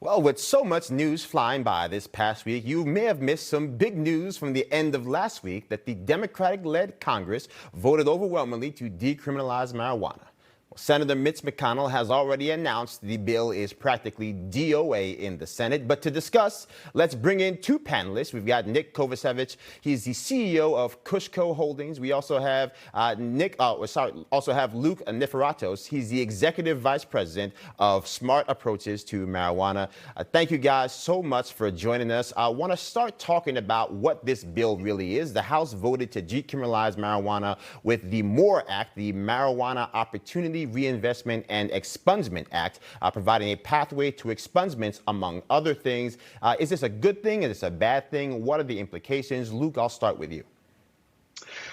Well, with so much news flying by this past week, you may have missed some big news from the end of last week that the Democratic-led Congress voted overwhelmingly to decriminalize marijuana. Well, Senator Mitch McConnell has already announced the bill is practically DOA in the Senate. But to discuss, let's bring in two panelists. We've got Nick Kovacevic. He's the CEO of Kushco Holdings. We also have Luke Niforatos. He's the Executive Vice President of Smart Approaches to Marijuana. Thank you guys so much for joining us. I want to start talking about what this bill really is. The House voted to decriminalize marijuana with the MORE Act, the Marijuana Opportunity Reinvestment and Expungement Act, providing a pathway to expungements, among other things. Is this a good thing? Is this a bad thing? What are the implications? Luke, I'll start with you.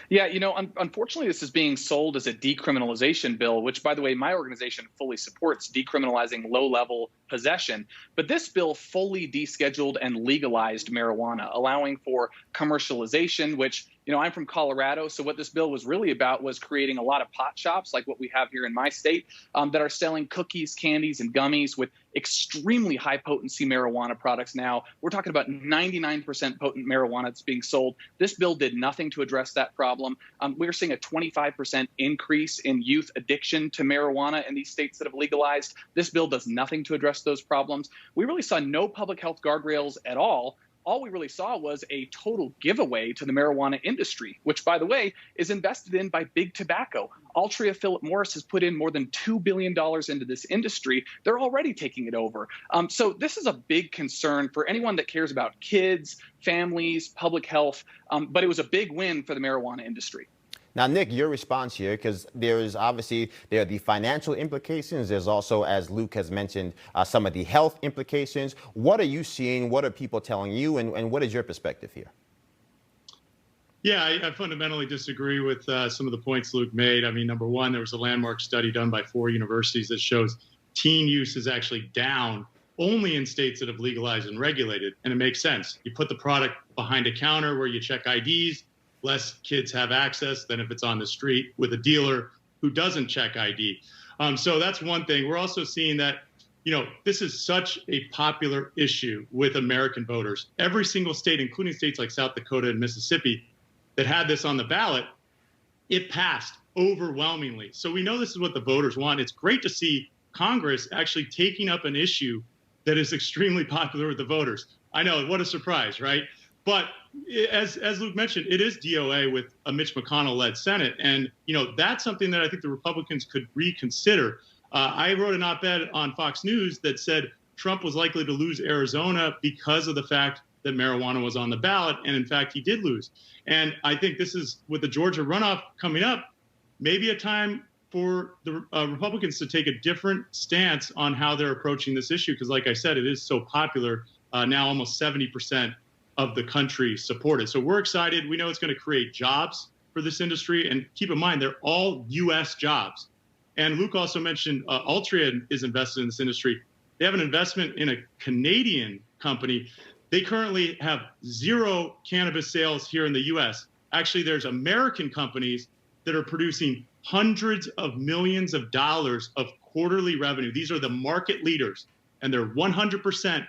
Yeah, unfortunately, this is being sold as a decriminalization bill, which, by the way, my organization fully supports decriminalizing low-level possession. But this bill fully descheduled and legalized marijuana, allowing for commercialization, which, I'm from Colorado. So what this bill was really about was creating a lot of pot shops like what we have here in my state that are selling cookies, candies, and gummies with extremely high potency marijuana products. Now, we're talking about 99% potent marijuana that's being sold. This bill did nothing to address that problem. We're seeing a 25% increase in youth addiction to marijuana in these states that have legalized. This bill does nothing to address those problems. We really saw no public health guardrails at all. All we really saw was a total giveaway to the marijuana industry, which, by the way, is invested in by big tobacco. Altria Philip Morris has put in more than $2 billion into this industry. They're already taking it over. So this is a big concern for anyone that cares about kids, families, public health. But it was a big win for the marijuana industry. Now, Nick, your response here, because there are the financial implications. There's also, as Luke has mentioned, some of the health implications. What are you seeing? What are people telling you? And what is your perspective here? Yeah, I fundamentally disagree with some of the points Luke made. I mean, number one, there was a landmark study done by 4 universities that shows teen use is actually down only in states that have legalized and regulated. And it makes sense. You put the product behind a counter where you check IDs. Less kids have access than if it's on the street with a dealer who doesn't check ID. So that's one thing. We're also seeing that, this is such a popular issue with American voters. Every single state, including states like South Dakota and Mississippi, that had this on the ballot, it passed overwhelmingly. So we know this is what the voters want. It's great to see Congress actually taking up an issue that is extremely popular with the voters. I know, what a surprise, right? But as Luke mentioned, it is DOA with a Mitch McConnell-led Senate. And, that's something that I think the Republicans could reconsider. I wrote an op-ed on Fox News that said Trump was likely to lose Arizona because of the fact that marijuana was on the ballot. And in fact, he did lose. And I think this is, with the Georgia runoff coming up, maybe a time for the Republicans to take a different stance on how they're approaching this issue. Because like I said, it is so popular. Now almost 70% of the country support it. So we're excited. We know it's going to create jobs for this industry. And keep in mind, they're all U.S. jobs. And Luke also mentioned Altria is invested in this industry. They have an investment in a Canadian company. They currently have 0 cannabis sales here in the U.S. Actually, there's American companies that are producing hundreds of millions of dollars of quarterly revenue. These are the market leaders, and they're 100%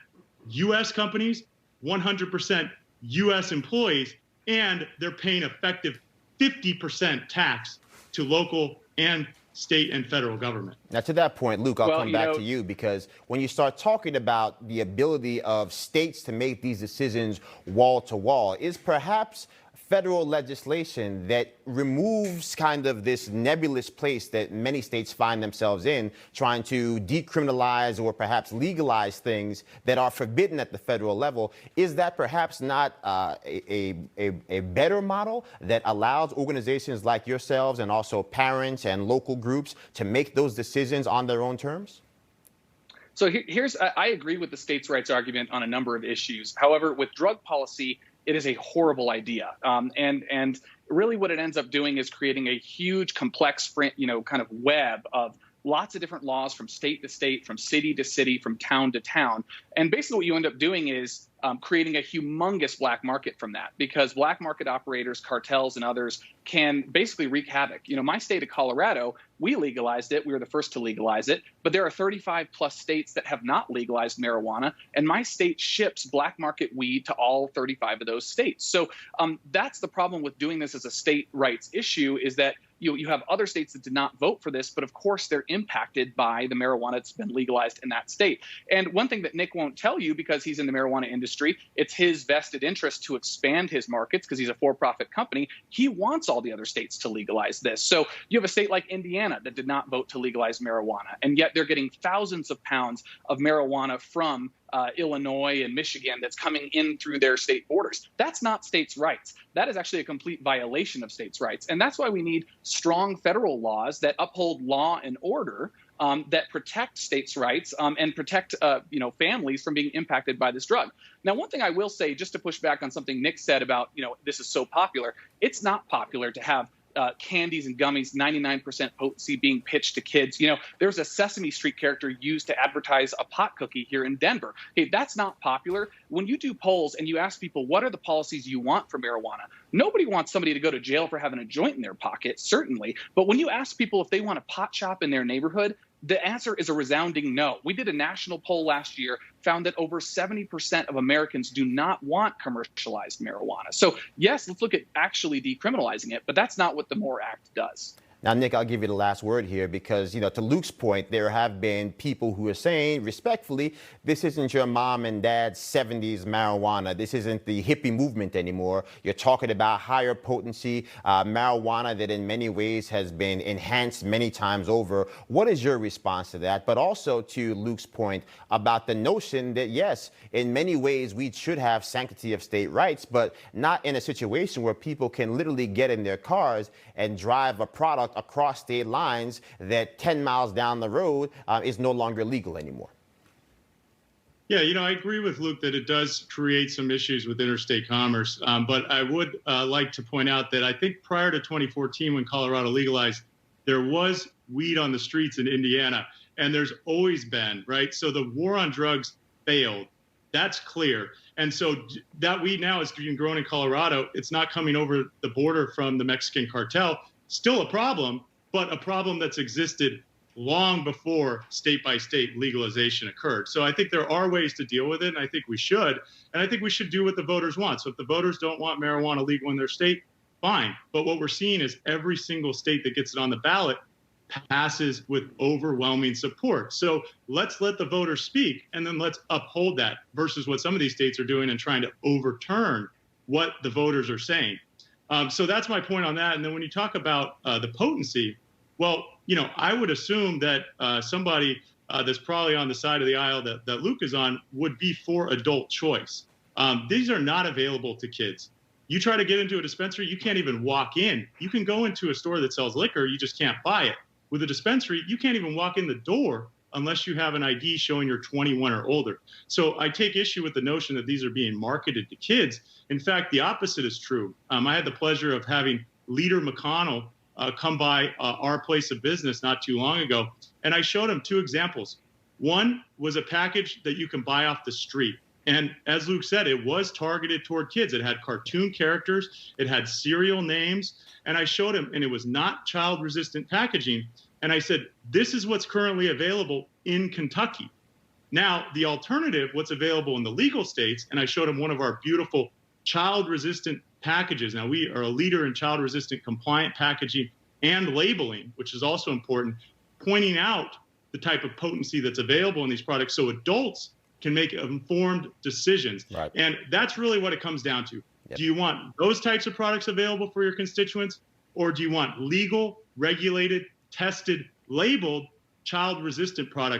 U.S. companies, 100% U.S. employees, and they're paying effective 50% tax to local and state and federal government. Now, to that point, Luke, I'll come back to you, because when you start talking about the ability of states to make these decisions wall to wall, is perhaps federal legislation that removes kind of this nebulous place that many states find themselves in, trying to decriminalize or perhaps legalize things that are forbidden at the federal level. Is that perhaps not a better model that allows organizations like yourselves and also parents and local groups to make those decisions on their own terms? So I agree with the states' rights argument on a number of issues. However, with drug policy, it is a horrible idea. And really what it ends up doing is creating a huge, complex, kind of web of lots of different laws from state to state, from city to city, from town to town. And basically what you end up doing is creating a humongous black market from that, because black market operators, cartels, and others can basically wreak havoc. My state of Colorado, we legalized it. We were the first to legalize it. But there are 35 plus states that have not legalized marijuana. And my state ships black market weed to all 35 of those states. So that's the problem with doing this as a state rights issue, is that you have other states that did not vote for this, but of course they're impacted by the marijuana that's been legalized in that state. And one thing that Nick won't tell you, because he's in the marijuana industry, it's his vested interest to expand his markets because he's a for-profit company. He wants all the other states to legalize this. So you have a state like Indiana that did not vote to legalize marijuana, and yet they're getting thousands of pounds of marijuana from Illinois and Michigan that's coming in through their state borders. That's not states' rights. That is actually a complete violation of states' rights. And that's why we need strong federal laws that uphold law and order, that protect states' rights and protect families from being impacted by this drug. Now, one thing I will say, just to push back on something Nick said about, this is so popular, it's not popular to have candies and gummies, 99% potency, being pitched to kids. There's a Sesame Street character used to advertise a pot cookie here in Denver. Hey, that's not popular. When you do polls and you ask people, what are the policies you want for marijuana? Nobody wants somebody to go to jail for having a joint in their pocket, certainly. But when you ask people if they want a pot shop in their neighborhood, the answer is a resounding no. We did a national poll last year, found that over 70% of Americans do not want commercialized marijuana. So yes, let's look at actually decriminalizing it, but that's not what the MORE Act does. Now, Nick, I'll give you the last word here because, to Luke's point, there have been people who are saying respectfully, this isn't your mom and dad's 70s marijuana. This isn't the hippie movement anymore. You're talking about higher potency marijuana that in many ways has been enhanced many times over. What is your response to that? But also to Luke's point about the notion that, yes, in many ways we should have sanctity of state rights, but not in a situation where people can literally get in their cars and drive a product across state lines that 10 miles down the road is no longer legal anymore. Yeah, I agree with Luke that it does create some issues with interstate commerce. But I would like to point out that I think prior to 2014, when Colorado legalized, there was weed on the streets in Indiana, and there's always been, right? So the war on drugs failed. That's clear. And so that weed now is being grown in Colorado. It's not coming over the border from the Mexican cartel. Still a problem, but a problem that's existed long before state-by-state legalization occurred. So I think there are ways to deal with it, and I think we should. And I think we should do what the voters want. So if the voters don't want marijuana legal in their state, fine. But what we're seeing is every single state that gets it on the ballot passes with overwhelming support. So let's let the voters speak, and then let's uphold that versus what some of these states are doing and trying to overturn what the voters are saying. So that's my point on that. And then when you talk about the potency, well, I would assume that somebody that's probably on the side of the aisle that Luke is on would be for adult choice. These are not available to kids. You try to get into a dispensary, you can't even walk in. You can go into a store that sells liquor, you just can't buy it. With a dispensary, you can't even walk in the door unless you have an ID showing you're 21 or older. So I take issue with the notion that these are being marketed to kids. In fact, the opposite is true. I had the pleasure of having Leader McConnell come by our place of business not too long ago, and I showed him two examples. One was a package that you can buy off the street. And as Luke said, it was targeted toward kids. It had cartoon characters, it had serial names, and I showed him, and it was not child-resistant packaging. And I said, this is what's currently available in Kentucky. Now, the alternative, what's available in the legal states, and I showed him one of our beautiful child-resistant packages. Now, we are a leader in child-resistant compliant packaging and labeling, which is also important, pointing out the type of potency that's available in these products so adults can make informed decisions. Right. And that's really what it comes down to. Yep. Do you want those types of products available for your constituents, or do you want legal, regulated, tested, labeled, child-resistant products